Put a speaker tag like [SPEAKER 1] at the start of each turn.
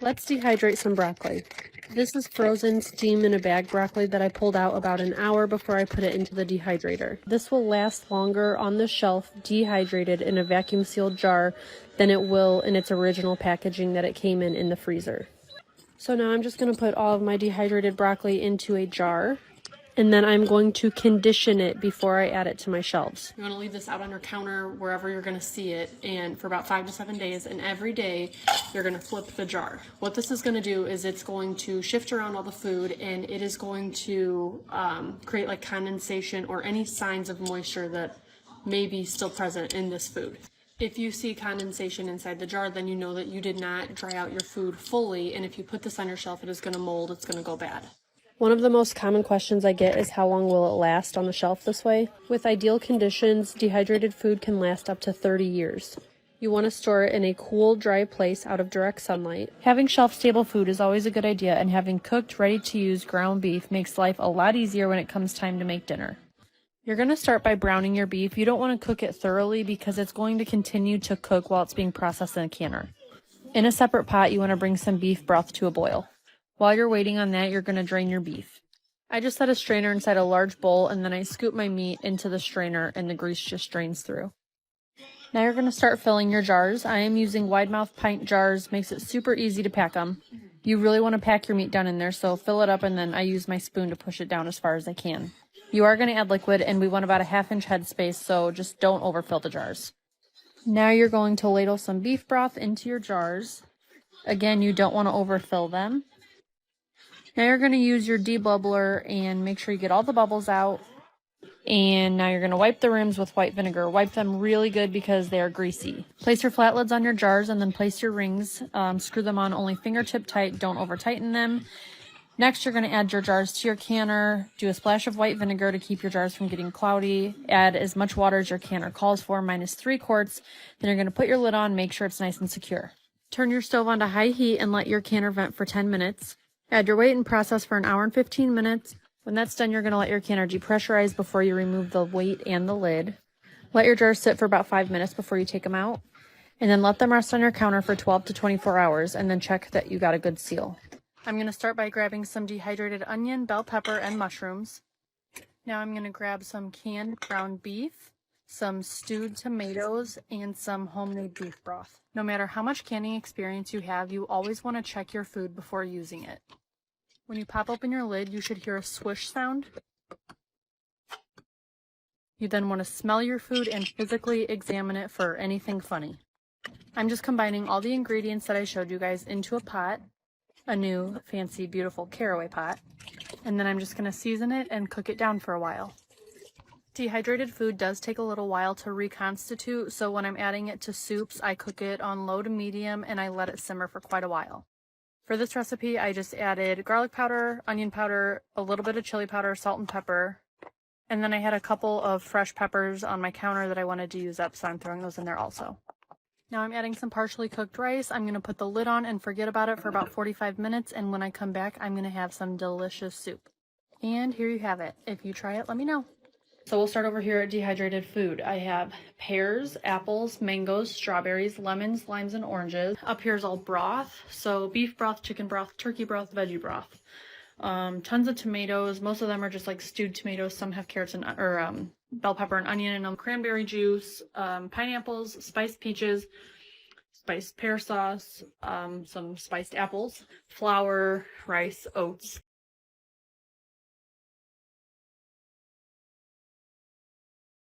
[SPEAKER 1] Let's dehydrate some broccoli. This is frozen steam in a bag broccoli that I pulled out about an hour before I put it into the dehydrator. This will last longer on the shelf dehydrated in a vacuum sealed jar than it will in its original packaging that it came in the freezer. So now I'm just going to put all of my dehydrated broccoli into a jar, and then I'm going to condition it before I add it to my shelves. You want to leave this out on your counter wherever you're going to see it, and for about 5 to 7 days, and every day you're going to flip the jar. What this is going to do is it's going to shift around all the food, and it is going to create like condensation or any signs of moisture that may be still present in this food. If you see condensation inside the jar, then you know that you did not dry out your food fully, and if you put this on your shelf, it is going to mold, it's going to go bad. One of the most common questions I get is how long will it last on the shelf this way? With ideal conditions, dehydrated food can last up to 30 years. You want to store it in a cool, dry place out of direct sunlight. Having shelf-stable food is always a good idea, and having cooked, ready-to-use ground beef makes life a lot easier when it comes time to make dinner. You're going to start by browning your beef. You don't want to cook it thoroughly because it's going to continue to cook while it's being processed in a canner. In a separate pot, you want to bring some beef broth to a boil. While you're waiting on that, you're going to drain your beef. I just set a strainer inside a large bowl, and then I scoop my meat into the strainer, and the grease just drains through. Now you're going to start filling your jars. I am using wide mouth pint jars, makes it super easy to pack them. You really want to pack your meat down in there, so fill it up, and then I use my spoon to push it down as far as I can. You are going to add liquid, and we want about a 1/2 inch head space, so just don't overfill the jars. Now you're going to ladle some beef broth into your jars. Again, you don't want to overfill them. Now you're going to use your debubbler and make sure you get all the bubbles out. And now you're going to wipe the rims with white vinegar. Wipe them really good because they are greasy. Place your flat lids on your jars and then place your rings. Screw them on only fingertip tight. Don't over tighten them. Next, you're going to add your jars to your canner. Do a splash of white vinegar to keep your jars from getting cloudy. Add as much water as your canner calls for, -3 quarts. Then you're going to put your lid on, make sure it's nice and secure. Turn your stove on to high heat and let your canner vent for 10 minutes. Add your weight and process for an hour and 15 minutes. When that's done, you're going to let your canner depressurize before you remove the weight and the lid. Let your jars sit for about 5 minutes before you take them out. And then let them rest on your counter for 12 to 24 hours and then check that you got a good seal. I'm going to start by grabbing some dehydrated onion, bell pepper, and mushrooms. Now I'm going to grab some canned ground beef, some stewed tomatoes, and some homemade beef broth. No matter how much canning experience you have, you always want to check your food before using it. When you pop open your lid, you should hear a swish sound. You then want to smell your food and physically examine it for anything funny. I'm just combining all the ingredients that I showed you guys into a pot. A new fancy beautiful caraway pot, and then I'm just going to season it and cook it down for a while. Dehydrated food does take a little while to reconstitute, so when I'm adding it to soups, I cook it on low to medium and I let it simmer for quite a while. For this recipe, I just added garlic powder, onion powder, a little bit of chili powder, salt and pepper, and then I had a couple of fresh peppers on my counter that I wanted to use up, so I'm throwing those in there also. Now I'm adding some partially cooked rice. I'm going to put the lid on and forget about it for about 45 minutes, and when I come back, I'm going to have some delicious soup. And here you have it. If you try it, let me know. So we'll start over here at dehydrated food. I have pears, apples, mangoes, strawberries, lemons, limes, and oranges. Up here is all broth. So beef broth, chicken broth, turkey broth, veggie broth. Tons of tomatoes. Most of them are just like stewed tomatoes. Some have carrots and bell pepper and onion in them. Cranberry juice, pineapples, spiced peaches, spiced pear sauce, some spiced apples, flour, rice, oats,